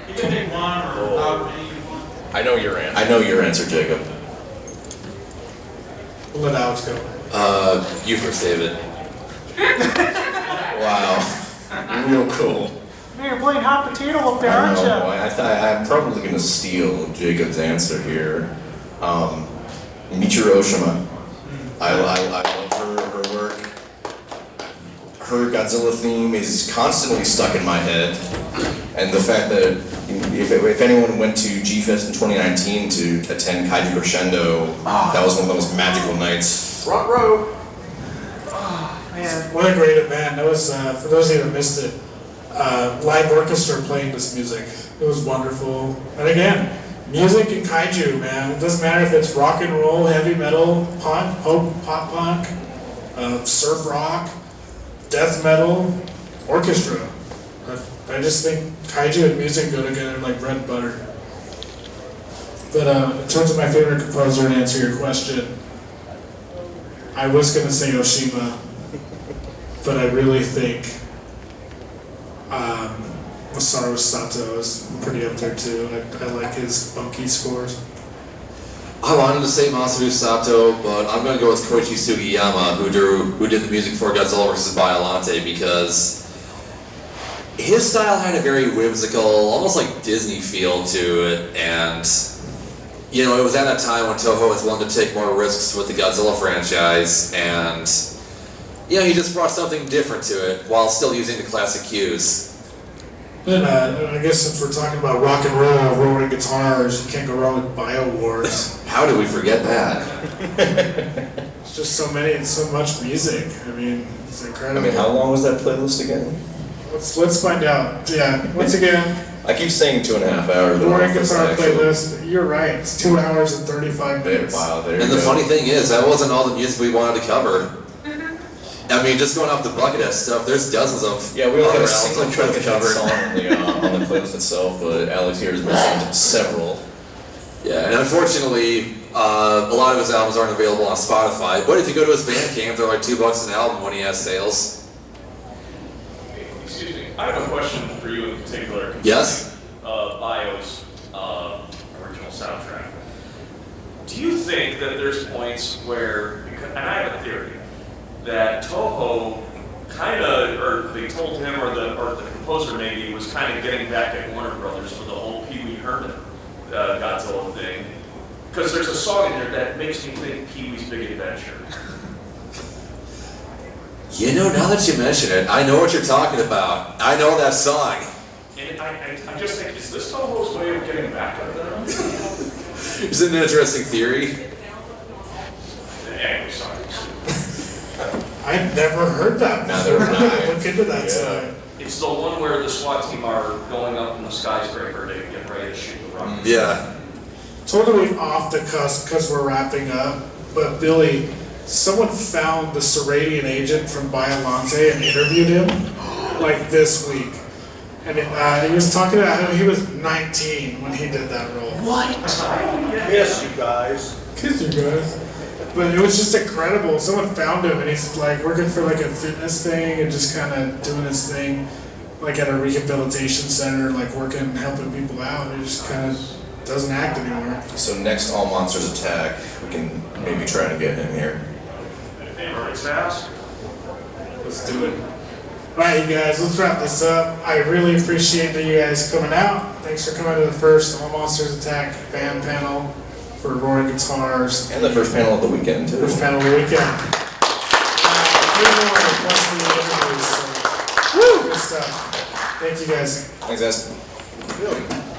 You can pick one or however many you want. I know your answer, Jacob. We'll let Alex go. You first, David. Wow. Real cool. Man, you're playing hot potato up there, I aren't know. you? I'm probably going to steal Jacob's answer here. Michiru Oshima. I love her work. Her Godzilla theme is constantly stuck in my head. And the fact that if anyone went to G-Fest in 2019 to attend Kaiju Crescendo, that was one of those magical nights. Front row. Man. What a great event. That was, for those of you that missed it, live orchestra playing this music. It was wonderful. And again, music and kaiju, man. It doesn't matter if it's rock and roll, heavy metal, pop punk, surf rock, death metal, orchestra. I just think kaiju and music go together like bread and butter. But in terms of my favorite composer, to answer your question, I was going to say Oshima, but I really think Masaru Sato is pretty up there too. I like his funky scores. I wanted to say Masaru Sato, but I'm going to go with Koichi Sugiyama, who did the music for Godzilla vs. Biollante, because his style had a very whimsical, almost like Disney feel to it, and you know, it was at a time when Toho was willing to take more risks with the Godzilla franchise, and you know, he just brought something different to it while still using the classic cues. And I guess since we're talking about rock and roll, roaring guitars, you can't go wrong with Bio Wars. How did we forget that? It's just so much music. I mean, it's incredible. how long was that playlist again? Let's find out. Yeah, once again, I keep saying 2.5 hours. the roaring guitar playlist. You're right. It's 2 hours and 35 minutes. Wow, there And you the go. funny thing is, that wasn't all the music we wanted to cover. I mean, just going off the Buckethead stuff, there's dozens of Yeah, we only other have a albums single I could have Buckethead covered. song on the playlist itself, but Alex here has mentioned several. Yeah, and unfortunately, a lot of his albums aren't available on Spotify, but if you go to his Bandcamp, they're like $2 an album when he has sales. Excuse me, I have a question for you in particular. Yes? Bio's original soundtrack. Do you think that there's points where, and I have a theory, that Toho kind of, or they told him, or the composer maybe, was kind of getting back at Warner Brothers for the whole Pee Wee Herman Godzilla thing? Because there's a song in there that makes me think Pee Wee's Big Adventure. You know, now that you mention it, I know what you're talking about. I know that song. And I just think, is this Toho's way of getting back at them? It's an interesting theory. Anyway, sorry. I've never heard that. Neither have I. Look into that Yeah. tonight. It's the one where the SWAT team are going up in the skyscraper to get ready to shoot the rocket. Yeah. Totally off the cusp because we're wrapping up. But Billy, someone found the Serradian agent from Biollante and interviewed him like this week. And he was talking about how he was 19 when he did that role. Yes, you guys. Kiss you guys. But it was just incredible. Someone found him and he's like working for like a fitness thing and just kind of doing his thing, like at a rehabilitation center, like working, helping people out. He just kind of doesn't act anymore. So next All Monsters Attack, we can maybe try to get him here. Alright, fast. Let's do it. Alright, you guys, let's wrap this up. I really appreciate you guys coming out. Thanks for coming to the first All Monsters Attack band panel for Roaring Guitars. And the first panel of the weekend, too. First panel of the weekend. 3 more plus the interviews. So, woo! Good stuff. Thank you guys. Thanks, guys.